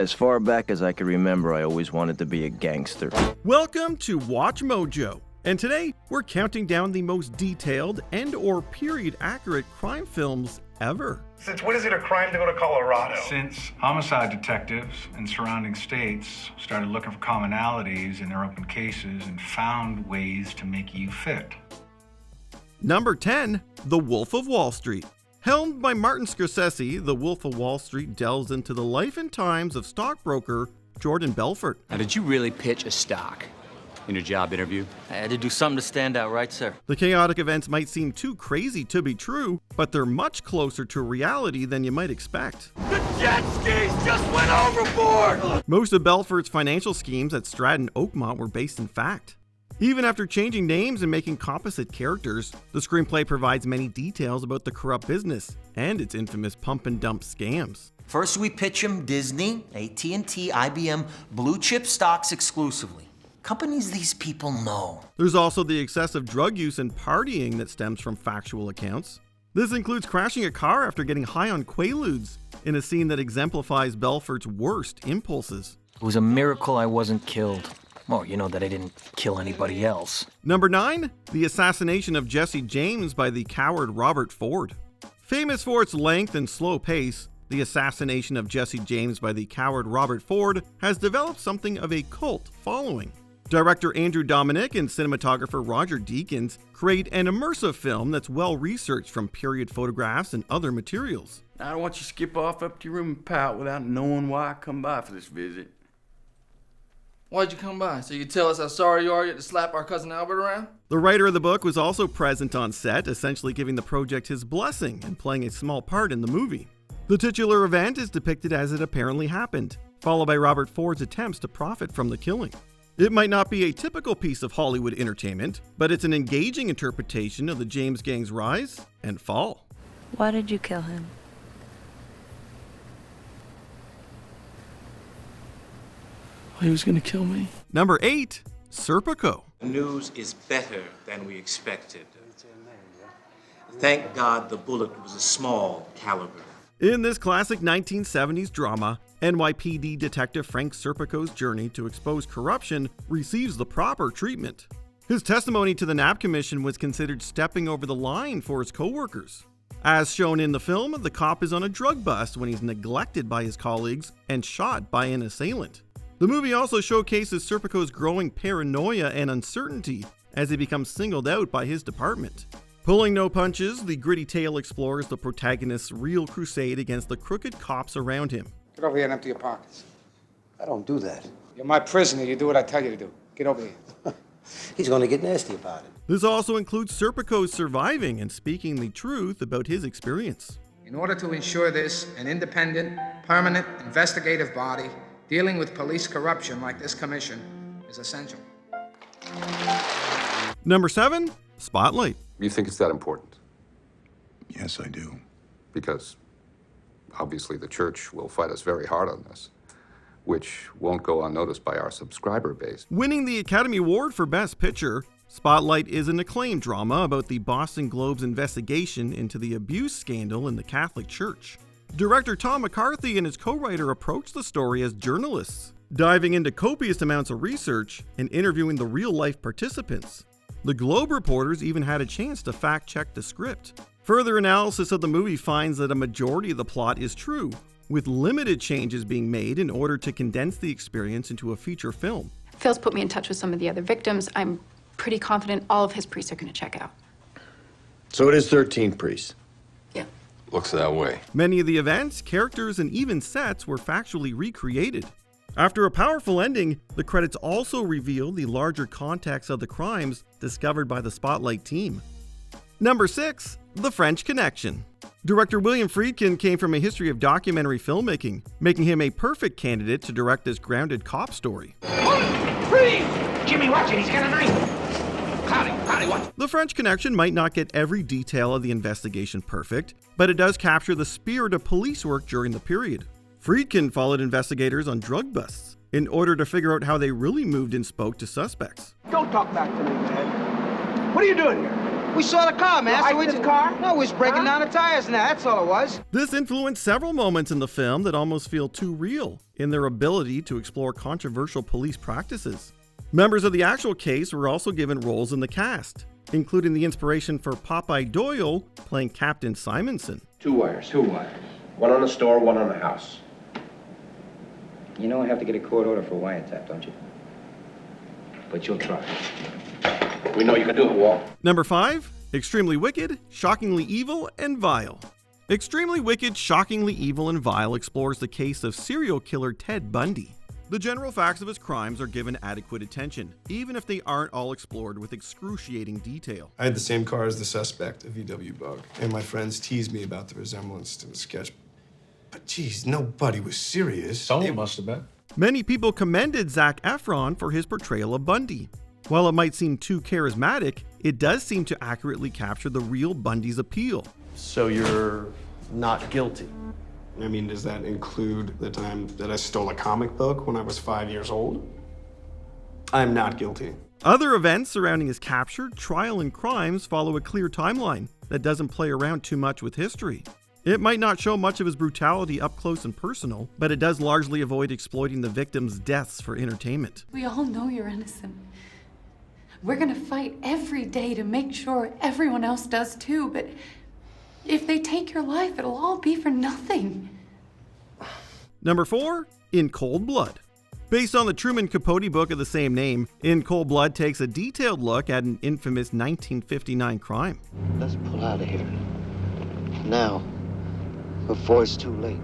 As far back as I can remember, I always wanted to be a gangster. Welcome to Watch Mojo, and today we're counting down the most detailed and/or period-accurate crime films ever. Since when is it a crime to go to Colorado? Since homicide detectives in surrounding states started looking for commonalities in their open cases and found ways to make you fit. Number 10, The Wolf of Wall Street. Helmed by Martin Scorsese, The Wolf of Wall Street delves into the life and times of stockbroker Jordan Belfort. Now, did you really pitch a stock in your job interview? I had to do something to stand out, right, sir? The chaotic events might seem too crazy to be true, but they're much closer to reality than you might expect. The jet skis just went overboard! Most of Belfort's financial schemes at Stratton Oakmont were based in fact. Even after changing names and making composite characters, the screenplay provides many details about the corrupt business and its infamous pump and dump scams. First we pitch them Disney, AT&T, IBM, blue chip stocks exclusively. Companies these people know. There's also the excessive drug use and partying that stems from factual accounts. This includes crashing a car after getting high on Quaaludes in a scene that exemplifies Belfort's worst impulses. It was a miracle I wasn't killed. Well, you know that I didn't kill anybody else. Number 9, The Assassination of Jesse James by the coward Robert Ford. Famous for its length and slow pace, The Assassination of Jesse James by the coward Robert Ford has developed something of a cult following. Director Andrew Dominic and cinematographer Roger Deakins create an immersive film that's well researched from period photographs and other materials. I don't want you to skip off up to your room and pout without knowing why I come by for this visit. Why'd you come by? So you could tell us how sorry you are yet to slap our cousin Albert around? The writer of the book was also present on set, essentially giving the project his blessing and playing a small part in the movie. The titular event is depicted as it apparently happened, followed by Robert Ford's attempts to profit from the killing. It might not be a typical piece of Hollywood entertainment, but it's an engaging interpretation of the James Gang's rise and fall. Why did you kill him? He was gonna kill me. Number 8, Serpico. The news is better than we expected. Thank God the bullet was a small caliber. In this classic 1970s drama, NYPD detective Frank Serpico's journey to expose corruption receives the proper treatment. His testimony to the Knapp Commission was considered stepping over the line for his co-workers. As shown in the film, the cop is on a drug bust when he's neglected by his colleagues and shot by an assailant. The movie also showcases Serpico's growing paranoia and uncertainty as he becomes singled out by his department. Pulling no punches, the gritty tale explores the protagonist's real crusade against the crooked cops around him. Get over here and empty your pockets. I don't do that. You're my prisoner. You do what I tell you to do. Get over here. He's going to get nasty about it. This also includes Serpico's surviving and speaking the truth about his experience. In order to ensure this, an independent, permanent, investigative body dealing with police corruption like this commission is essential. Number 7, Spotlight. You think it's that important? Yes, I do. Because obviously the church will fight us very hard on this, which won't go unnoticed by our subscriber base. Winning the Academy Award for Best Picture, Spotlight is an acclaimed drama about the Boston Globe's investigation into the abuse scandal in the Catholic Church. Director Tom McCarthy and his co-writer approached the story as journalists, diving into copious amounts of research and interviewing the real-life participants. The Globe reporters even had a chance to fact-check the script. Further analysis of the movie finds that a majority of the plot is true, with limited changes being made in order to condense the experience into a feature film. Phil's put me in touch with some of the other victims. I'm pretty confident all of his priests are going to check out. So it is 13 priests? Yeah. Looks that way. Many of the events, characters, and even sets were factually recreated. After a powerful ending, the credits also reveal the larger context of the crimes discovered by the Spotlight team. Number 6, The French Connection. Director William Friedkin came from a history of documentary filmmaking, making him a perfect candidate to direct this grounded cop story. Freeze! Jimmy, watch it, he's got a knife! Cloudy, watch it! The French Connection might not get every detail of the investigation perfect, but it does capture the spirit of police work during the period. Friedkin followed investigators on drug busts in order to figure out how they really moved and spoke to suspects. Don't talk back to me, man. What are you doing here? We saw the car, man. So we just car? No, we was breaking down the tires now. That's all it was. This influenced several moments in the film that almost feel too real in their ability to explore controversial police practices. Members of the actual case were also given roles in the cast, including the inspiration for Popeye Doyle playing Captain Simonson. Two wires. One on the store, one on the house. You know I have to get a court order for wiretap, don't you? But you'll try. We know you can do it, Walt. Number 5, Extremely Wicked, Shockingly Evil, and Vile. Extremely Wicked, Shockingly Evil, and Vile explores the case of serial killer Ted Bundy. The general facts of his crimes are given adequate attention, even if they aren't all explored with excruciating detail. I had the same car as the suspect, a VW Bug, and my friends teased me about the resemblance to the sketch. But geez, nobody was serious. Someone must have been. Many people commended Zac Efron for his portrayal of Bundy. While it might seem too charismatic, it does seem to accurately capture the real Bundy's appeal. So you're not guilty? I mean, does that include the time that I stole a comic book when I was 5 years old? I'm not guilty. Other events surrounding his capture, trial, and crimes follow a clear timeline that doesn't play around too much with history. It might not show much of his brutality up close and personal, but it does largely avoid exploiting the victims' deaths for entertainment. We all know you're innocent. We're gonna fight every day to make sure everyone else does too, but if they take your life, it'll all be for nothing. Number 4, In Cold Blood. Based on the Truman Capote book of the same name, In Cold Blood takes a detailed look at an infamous 1959 crime. Let's pull out of here. Now, before it's too late.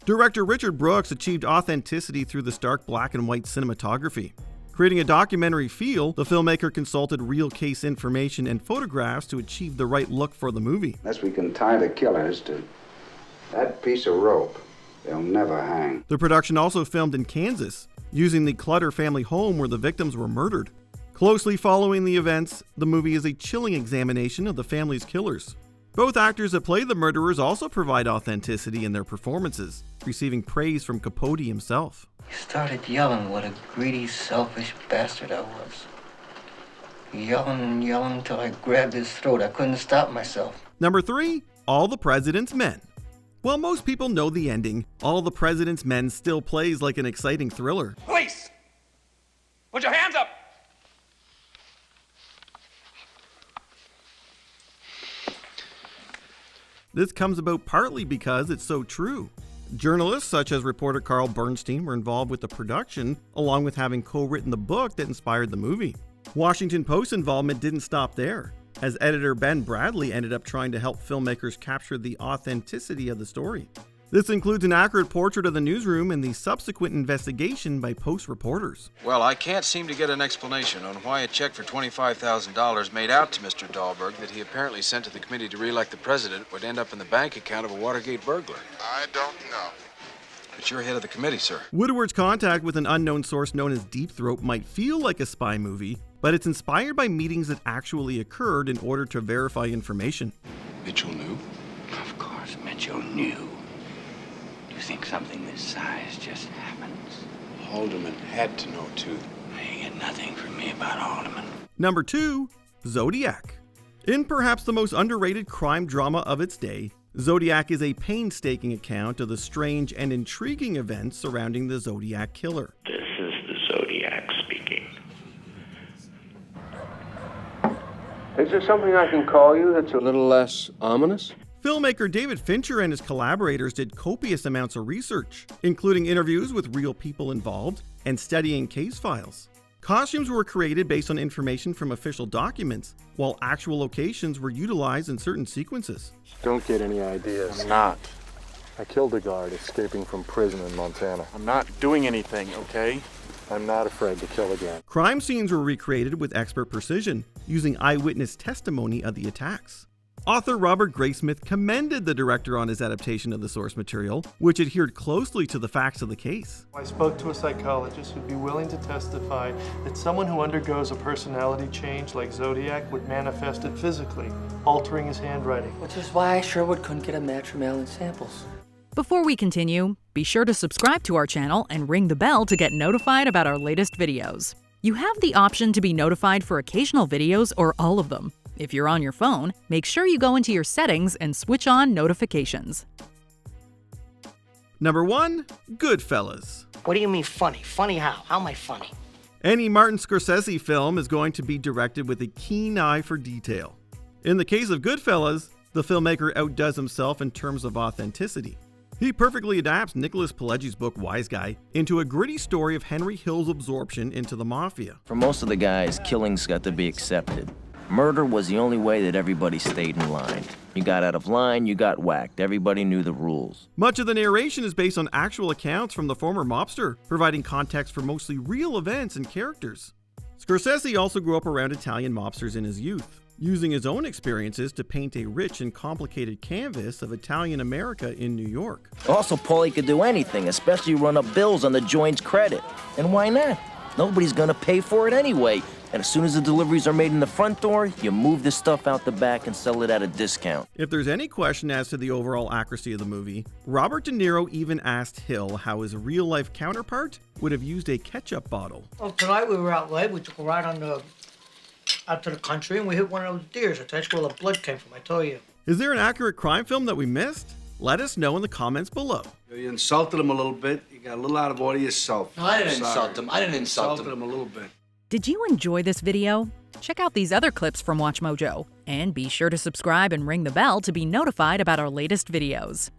Director Richard Brooks achieved authenticity through the stark black and white cinematography. Creating a documentary feel, the filmmaker consulted real case information and photographs to achieve the right look for the movie. Unless we can tie the killers to that piece of rope, they'll never hang. The production also filmed in Kansas, using the Clutter family home where the victims were murdered. Closely following the events, the movie is a chilling examination of the family's killers. Both actors that play the murderers also provide authenticity in their performances, receiving praise from Capote himself. He started yelling what a greedy, selfish bastard I was. Yelling and yelling until I grabbed his throat. I couldn't stop myself. Number 3, All the President's Men. While most people know the ending, All the President's Men still plays like an exciting thriller. Police! Put your hands up! This comes about partly because it's so true. Journalists such as reporter Carl Bernstein were involved with the production, along with having co-written the book that inspired the movie. Washington Post involvement didn't stop there, as editor Ben Bradley ended up trying to help filmmakers capture the authenticity of the story. This includes an accurate portrait of the newsroom and the subsequent investigation by Post reporters. Well, I can't seem to get an explanation on why a check for $25,000 made out to Mr. Dahlberg that he apparently sent to the committee to re-elect the president would end up in the bank account of a Watergate burglar. I don't know. But you're head of the committee, sir. Woodward's contact with an unknown source known as Deep Throat might feel like a spy movie, but it's inspired by meetings that actually occurred in order to verify information. Mitchell knew? Of course, Mitchell knew. You think something this size just happens? Haldeman had to know, too. You get nothing from me about Haldeman. Number 2, Zodiac. In perhaps the most underrated crime drama of its day, Zodiac is a painstaking account of the strange and intriguing events surrounding the Zodiac killer. This is the Zodiac speaking. Is there something I can call you that's a little less ominous? Filmmaker David Fincher and his collaborators did copious amounts of research, including interviews with real people involved and studying case files. Costumes were created based on information from official documents, while actual locations were utilized in certain sequences. Don't get any ideas. I'm not. I killed a guard escaping from prison in Montana. I'm not doing anything, okay? I'm not afraid to kill again. Crime scenes were recreated with expert precision, using eyewitness testimony of the attacks. Author Robert Graysmith commended the director on his adaptation of the source material, which adhered closely to the facts of the case. I spoke to a psychologist who'd be willing to testify that someone who undergoes a personality change like Zodiac would manifest it physically, altering his handwriting. Which is why Sherwood couldn't get a match from Alan Samples. Before we continue, be sure to subscribe to our channel and ring the bell to get notified about our latest videos. You have the option to be notified for occasional videos or all of them. If you're on your phone, make sure you go into your settings and switch on notifications. Number 1. Goodfellas. What do you mean funny? Funny how? How am I funny? Any Martin Scorsese film is going to be directed with a keen eye for detail. In the case of Goodfellas, the filmmaker outdoes himself in terms of authenticity. He perfectly adapts Nicholas Pileggi's book Wise Guy into a gritty story of Henry Hill's absorption into the mafia. For most of the guys, killing's got to be accepted. Murder was the only way that everybody stayed in line. You got out of line, you got whacked. Everybody knew the rules. Much of the narration is based on actual accounts from the former mobster, providing context for mostly real events and characters. Scorsese also grew up around Italian mobsters in his youth, using his own experiences to paint a rich and complicated canvas of Italian America in New York. Also, Paulie could do anything, especially run up bills on the joint's credit. And why not? Nobody's gonna pay for it anyway. And as soon as the deliveries are made in the front door, you move the stuff out the back and sell it at a discount. If there's any question as to the overall accuracy of the movie, Robert De Niro even asked Hill how his real-life counterpart would have used a ketchup bottle. Well, tonight we were out late. We took a ride out to the country, and we hit one of those deers. That's where the blood came from, I tell you. Is there an accurate crime film that we missed? Let us know in the comments below. You insulted him a little bit. You got a little out of order yourself. No, I didn't insult him. I didn't insult him. Insulted him a little bit. Did you enjoy this video? Check out these other clips from WatchMojo, and be sure to subscribe and ring the bell to be notified about our latest videos.